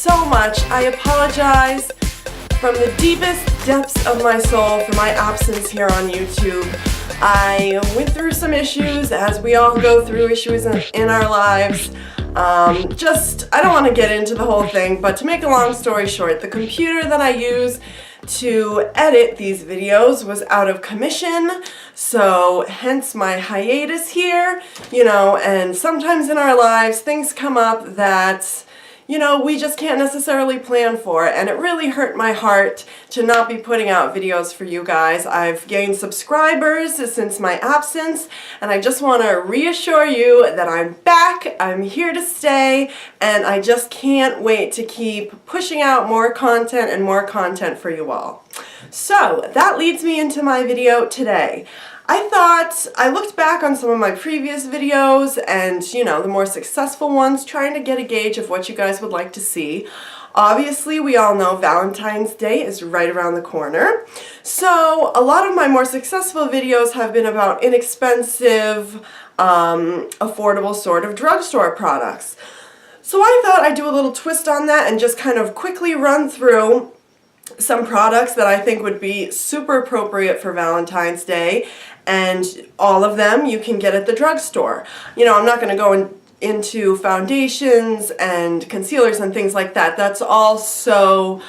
so much. I apologize from the deepest depths of my soul for my absence here on YouTube. I went through some issues, as we all go through issues in our lives. I don't want to get into the whole thing, but to make a long story short, the computer that I use to edit these videos was out of commission, so hence my hiatus here, and sometimes in our lives things come up that, we just can't necessarily plan for, and it really hurt my heart to not be putting out videos for you guys. I've gained subscribers since my absence, and I just want to reassure you that I'm back, I'm here to stay, and I just can't wait to keep pushing out more content for you all. So that leads me into my video today. I looked back on some of my previous videos and, the more successful ones, trying to get a gauge of what you guys would like to see. Obviously, we all know Valentine's Day is right around the corner. So a lot of my more successful videos have been about inexpensive, affordable sort of drugstore products. So I thought I'd do a little twist on that and just kind of quickly run through some products that I think would be super appropriate for Valentine's Day, and all of them you can get at the drugstore. I'm not going to go into foundations and concealers and things like that. That's all so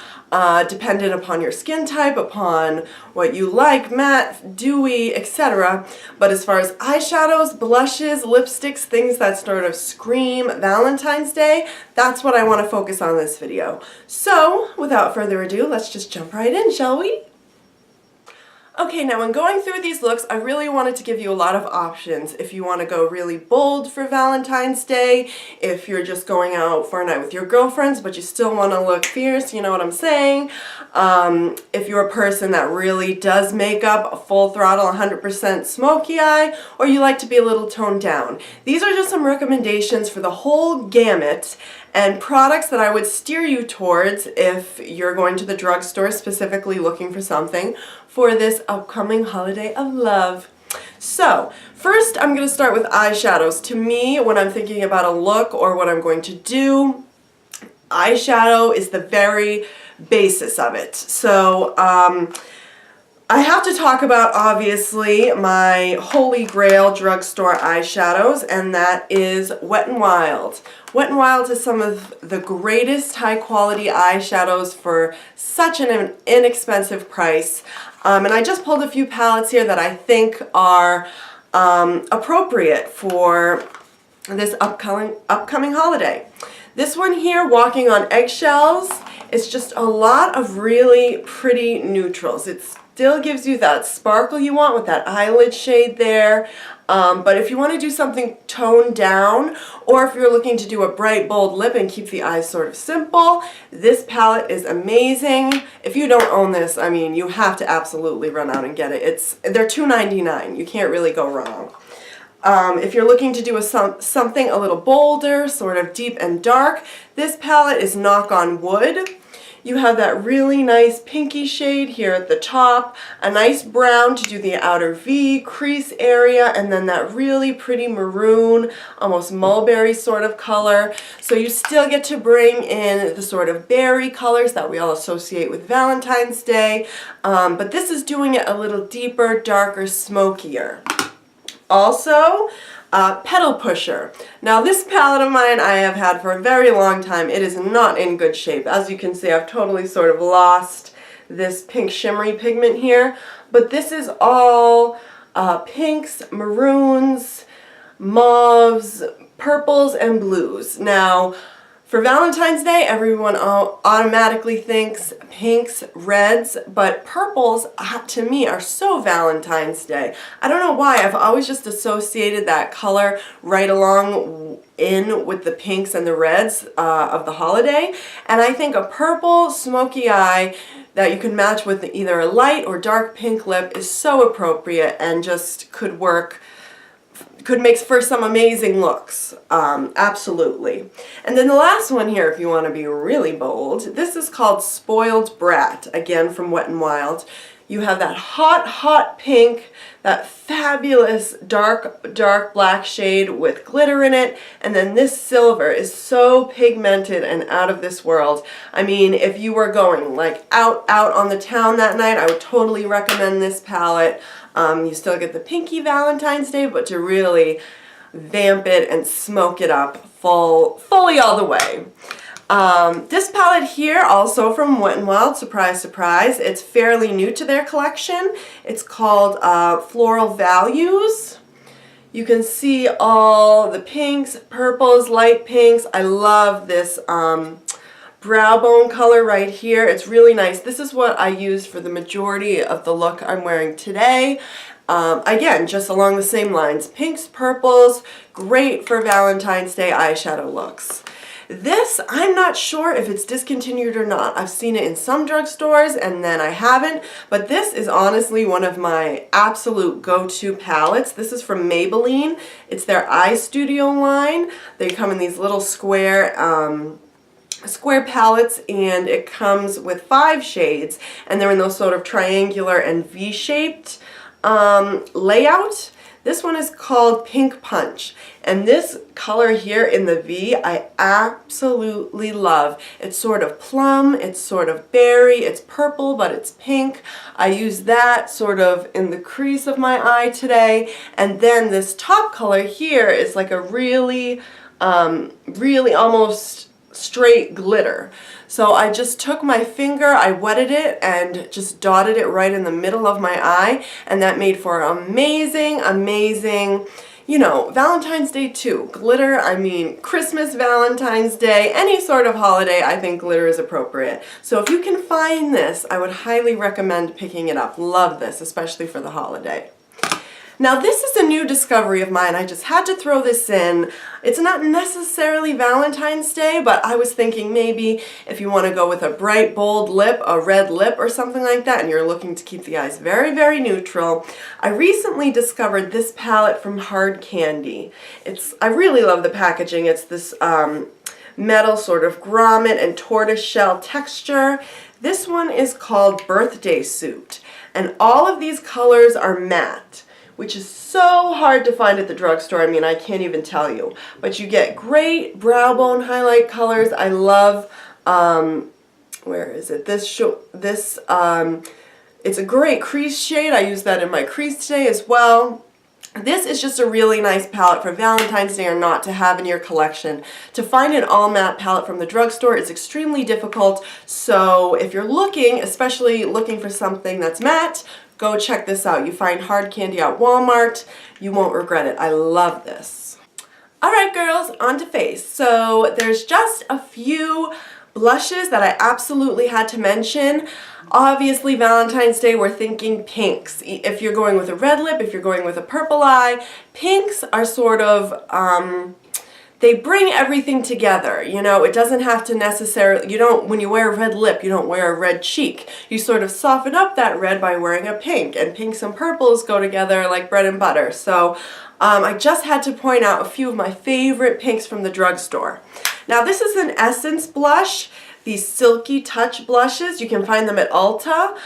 dependent upon your skin type, upon what you like, matte, dewy, etc. But as far as eyeshadows, blushes, lipsticks, things that sort of scream Valentine's Day, that's what I want to focus on in this video. So, without further ado, let's just jump right in, shall we? Okay, now when going through these looks, I really wanted to give you a lot of options. If you want to go really bold for Valentine's Day, if you're just going out for a night with your girlfriends but you still want to look fierce, you know what I'm saying? If you're a person that really does makeup, a full throttle, 100% smoky eye, or you like to be a little toned down. These are just some recommendations for the whole gamut and products that I would steer you towards if you're going to the drugstore specifically looking for something for this upcoming holiday of love. So, first I'm going to start with eyeshadows. To me, when I'm thinking about a look or what I'm going to do, eyeshadow is the very basis of it. So, I have to talk about, obviously, my holy grail drugstore eyeshadows, and that is Wet n Wild. Wet n Wild is some of the greatest high-quality eyeshadows for such an inexpensive price. And I just pulled a few palettes here that I think are appropriate for this upcoming holiday. This one here, Walking on Eggshells, is just a lot of really pretty neutrals. It still gives you that sparkle you want with that eyelid shade there. But if you want to do something toned down, or if you're looking to do a bright, bold lip and keep the eyes sort of simple, this palette is amazing. If you don't own this, I mean, you have to absolutely run out and get it. They're $2.99. You can't really go wrong. If you're looking to do something a little bolder, sort of deep and dark, this palette is Knock on Wood. You have that really nice pinky shade here at the top, a nice brown to do the outer V crease area, and then that really pretty maroon, almost mulberry sort of color. So you still get to bring in the sort of berry colors that we all associate with Valentine's Day, but this is doing it a little deeper, darker, smokier. Also, Petal Pusher. Now this palette of mine I have had for a very long time. It is not in good shape. As you can see, I've totally sort of lost this pink shimmery pigment here. But this is all pinks, maroons, mauves, purples, and blues. Now, for Valentine's Day, everyone automatically thinks pinks, reds, but purples, to me, are so Valentine's Day. I don't know why, I've always just associated that color right along in with the pinks and the reds of the holiday, and I think a purple smoky eye that you can match with either a light or dark pink lip is so appropriate and just could make for some amazing looks. Absolutely. And then the last one here, if you want to be really bold, this is called Spoiled Brat, again from Wet n Wild. You have that hot, hot pink, that fabulous dark, dark black shade with glitter in it, and then this silver is so pigmented and out of this world. I mean, if you were going like out on the town that night, I would totally recommend this palette. You still get the pinky Valentine's Day, but to really vamp it and smoke it up fully all the way. This palette here, also from Wet n Wild, surprise, surprise. It's fairly new to their collection. It's called Floral Values. You can see all the pinks, purples, light pinks. I love this brow bone color right here. It's really nice. This is what I use for the majority of the look I'm wearing today. Again, just along the same lines. Pinks, purples, great for Valentine's Day eyeshadow looks. This, I'm not sure if it's discontinued or not. I've seen it in some drugstores and then I haven't, but this is honestly one of my absolute go-to palettes. This is from Maybelline. It's their Eye Studio line. They come in these little square palettes, and it comes with 5 shades, and they're in those sort of triangular and V-shaped layout. This one is called Pink Punch, and this color here in the V I absolutely love. It's sort of plum, it's sort of berry, it's purple, but it's pink. I use that sort of in the crease of my eye today, and then this top color here is like a really almost straight glitter. So I just took my finger, I wetted it, and just dotted it right in the middle of my eye, and that made for amazing, amazing, you know, Valentine's Day too. Glitter, I mean, Christmas, Valentine's Day, any sort of holiday, I think glitter is appropriate. So if you can find this, I would highly recommend picking it up. Love this, especially for the holiday. Now this is a new discovery of mine. I just had to throw this in. It's not necessarily Valentine's Day, but I was thinking maybe if you want to go with a bright, bold lip, a red lip or something like that, and you're looking to keep the eyes very, very neutral, I recently discovered this palette from Hard Candy. I really love the packaging. It's this metal sort of grommet and tortoiseshell texture. This one is called Birthday Suit, and all of these colors are matte, which is so hard to find at the drugstore. I mean, I can't even tell you. But you get great brow bone highlight colors. I love, where is it? It's a great crease shade. I use that in my crease today as well. This is just a really nice palette for Valentine's Day or not to have in your collection. To find an all matte palette from the drugstore is extremely difficult. So if you're looking, especially looking for something that's matte, go check this out. You find Hard Candy at Walmart. You won't regret it. I love this. Alright girls, on to face. So there's just a few blushes that I absolutely had to mention. Obviously Valentine's Day we're thinking pinks. If you're going with a red lip, if you're going with a purple eye, pinks are sort of they bring everything together, you know. It doesn't have to necessarily, when you wear a red lip, you don't wear a red cheek. You sort of soften up that red by wearing a pink, and pinks and purples go together like bread and butter. So I just had to point out a few of my favorite pinks from the drugstore. Now this is an Essence blush, these Silky Touch blushes. You can find them at Ulta.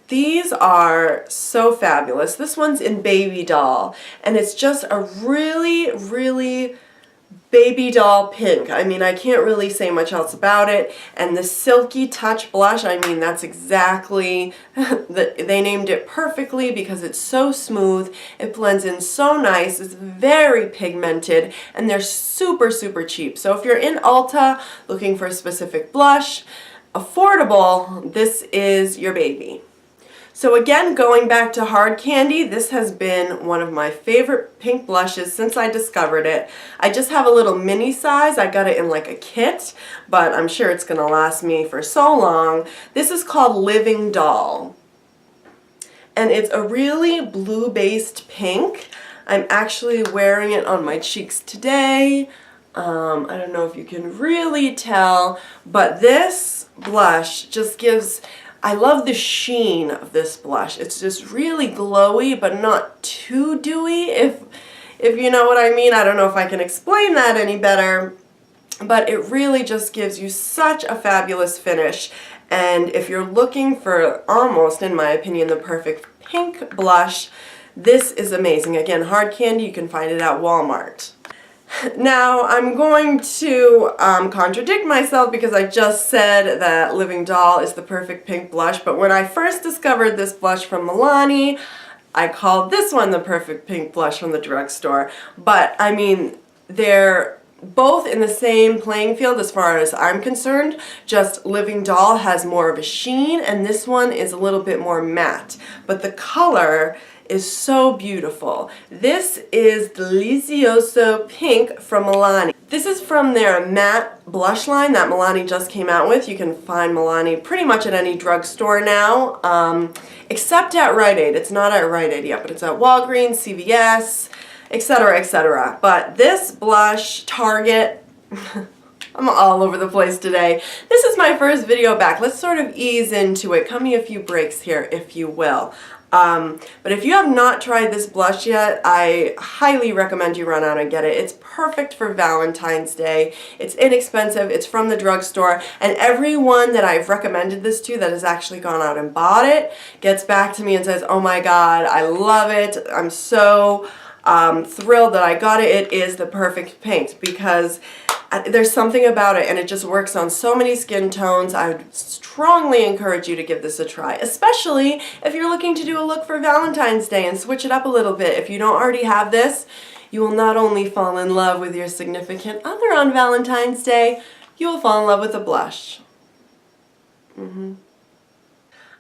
These are so fabulous. This one's in Baby Doll, and it's just a really, really baby doll pink. I mean, I can't really say much else about it. And the Silky Touch blush, I mean, that's exactly, they named it perfectly because it's so smooth. It blends in so nice. It's very pigmented, and they're super, super cheap. So if you're in Ulta looking for a specific blush, affordable, this is your baby. So again, going back to Hard Candy, this has been one of my favorite pink blushes since I discovered it. I just have a little mini size. I got it in like a kit, but I'm sure it's going to last me for so long. This is called Living Doll, and it's a really blue-based pink. I'm actually wearing it on my cheeks today. I don't know if you can really tell, but this blush just gives... I love the sheen of this blush. It's just really glowy, but not too dewy, if you know what I mean. I don't know if I can explain that any better. but it really just gives you such a fabulous finish. And if you're looking for almost, in my opinion, the perfect pink blush, this is amazing. Again, hard candy, you can find it at Walmart. Now, I'm going to contradict myself because I just said that Living Doll is the perfect pink blush, but when I first discovered this blush from Milani, I called this one the perfect pink blush from the drugstore. But, I mean, they're both in the same playing field as far as I'm concerned, just Living Doll has more of a sheen, and this one is a little bit more matte. But the color is so beautiful. This is Delicioso Pink from Milani. This is from their matte blush line that Milani just came out with. You can find Milani pretty much at any drugstore now, except at Rite Aid. It's not at Rite Aid yet, but it's at Walgreens, CVS, etc., etc. But this blush, Target, I'm all over the place today. This is my first video back. Let's sort of ease into it. Cut me a few breaks here, if you will. But if you have not tried this blush yet, I highly recommend you run out and get it. It's perfect for Valentine's Day. It's inexpensive, it's from the drugstore, and everyone that I've recommended this to that has actually gone out and bought it gets back to me and says, oh my god, I love it. I'm so thrilled that I got it. It is the perfect pink because there's something about it and it just works on so many skin tones. I would strongly encourage you to give this a try, especially if you're looking to do a look for Valentine's Day and switch it up a little bit. If you don't already have this, you will not only fall in love with your significant other on Valentine's Day, you will fall in love with a blush.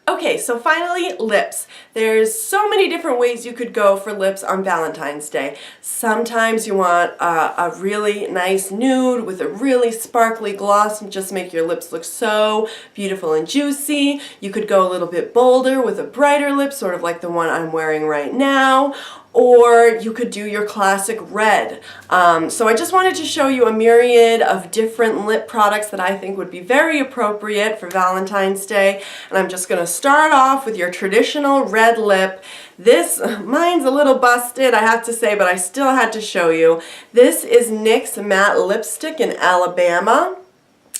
Okay, so finally, lips. There's so many different ways you could go for lips on Valentine's Day. Sometimes you want a really nice nude with a really sparkly gloss and just make your lips look so beautiful and juicy. You could go a little bit bolder with a brighter lip, sort of like the one I'm wearing right now. Or you could do your classic red. So I just wanted to show you a myriad of different lip products that I think would be very appropriate for Valentine's Day. And I'm just going to start off with your traditional red lip. Mine's a little busted, I have to say, but I still had to show you. This is NYX Matte Lipstick in Alabama.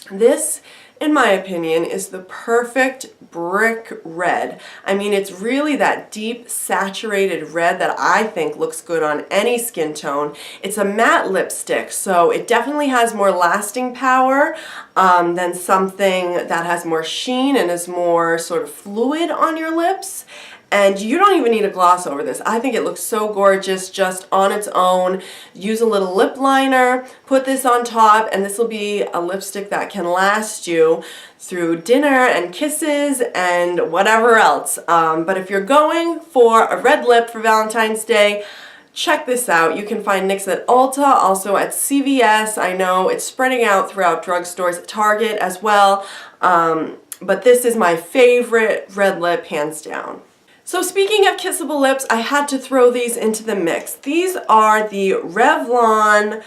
This, in my opinion, is the perfect brick red. I mean, it's really that deep, saturated red that I think looks good on any skin tone. It's a matte lipstick, so it definitely has more lasting power than something that has more sheen and is more sort of fluid on your lips. And you don't even need a gloss over this. I think it looks so gorgeous just on its own. Use a little lip liner, put this on top, and this will be a lipstick that can last you through dinner and kisses and whatever else. But if you're going for a red lip for Valentine's Day, check this out. You can find NYX at Ulta, also at CVS. I know it's spreading out throughout drugstores, at Target as well. But this is my favorite red lip, hands down. So speaking of kissable lips, I had to throw these into the mix. These are the Revlon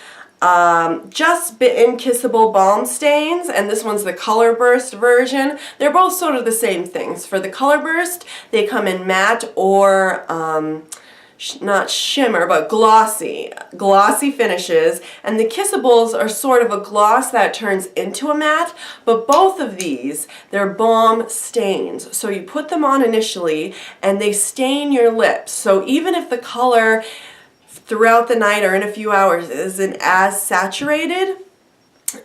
Just Bitten Kissable Balm Stains, and this one's the Color Burst version. They're both sort of the same things. For the Color Burst, they come in matte or not shimmer, but glossy finishes, and the kissables are sort of a gloss that turns into a matte, but both of these, they're balm stains. So you put them on initially and they stain your lips. So even if the color throughout the night or in a few hours isn't as saturated,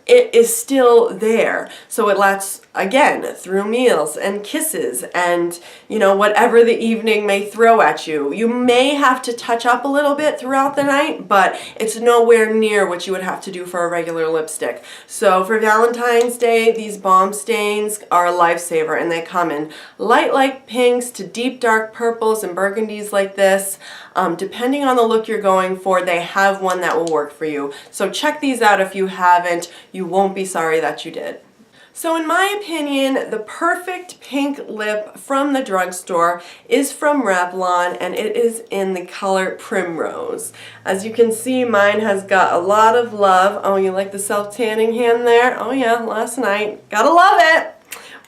it is still there. So it lasts, again, through meals and kisses and, you know, whatever the evening may throw at you. You may have to touch up a little bit throughout the night, but it's nowhere near what you would have to do for a regular lipstick. So for Valentine's Day, these balm stains are a lifesaver, and they come in light pinks to deep dark purples and burgundies like this. Depending on the look you're going for, they have one that will work for you. So check these out if you haven't. You won't be sorry that you did. So in my opinion, the perfect pink lip from the drugstore is from Revlon, and it is in the color Primrose. As you can see, mine has got a lot of love. Oh, you like the self-tanning hand there? Oh yeah, last night. Gotta love it!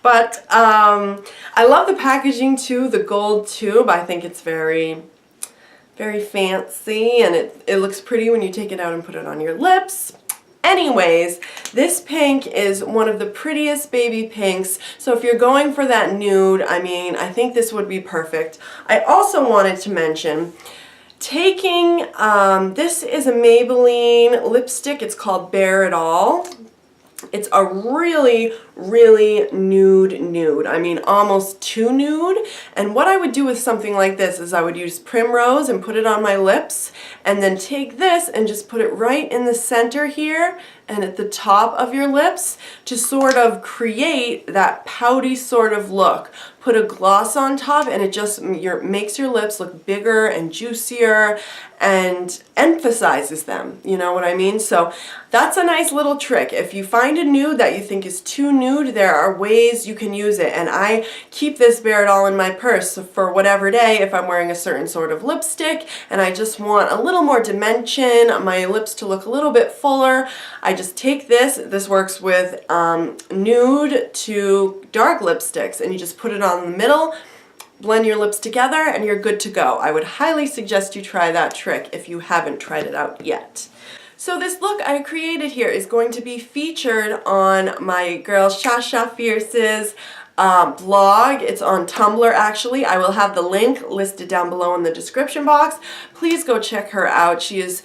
But I love the packaging too, the gold tube. I think it's very fancy, and it looks pretty when you take it out and put it on your lips. Anyways, this pink is one of the prettiest baby pinks, so if you're going for that nude, I mean, I think this would be perfect. I also wanted to mention taking, this is a Maybelline lipstick. It's called Bare It All. It's a really, really nude. I mean, almost too nude. And what I would do with something like this is I would use Primrose and put it on my lips, and then take this and just put it right in the center here and at the top of your lips to sort of create that pouty sort of look. Put a gloss on top and it just makes your lips look bigger and juicier and emphasizes them, you know what I mean? So that's a nice little trick. If you find a nude that you think is too nude, there are ways you can use it. And I keep this Bare It All in my purse for whatever day if I'm wearing a certain sort of lipstick and I just want a little more dimension, my lips to look a little bit fuller. I just take this. This works with nude to dark lipsticks, and you just put it on the middle, blend your lips together, and you're good to go. I would highly suggest you try that trick if you haven't tried it out yet. So this look I created here is going to be featured on my girl Shasha Fierce's blog. It's on Tumblr actually. I will have the link listed down below in the description box. Please go check her out. She is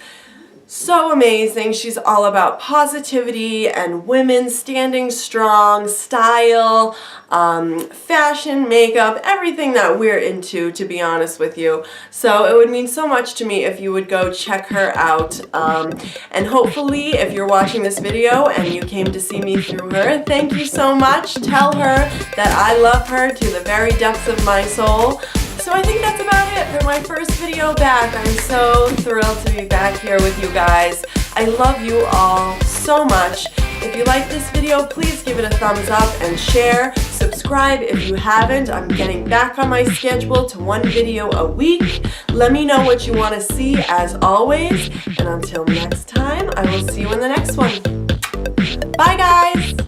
so amazing. She's all about positivity and women standing strong, style, fashion, makeup, everything that we're into, to be honest with you. So it would mean so much to me if you would go check her out. And hopefully, if you're watching this video and you came to see me through her, thank you so much. Tell her that I love her to the very depths of my soul. So I think that's about it for my first video back. I'm so thrilled to be back here with you guys. I love you all so much. If you like this video, please give it a thumbs up and share. Subscribe if you haven't. I'm getting back on my schedule to one video a week. Let me know what you want to see as always. And until next time, I will see you in the next one. Bye guys!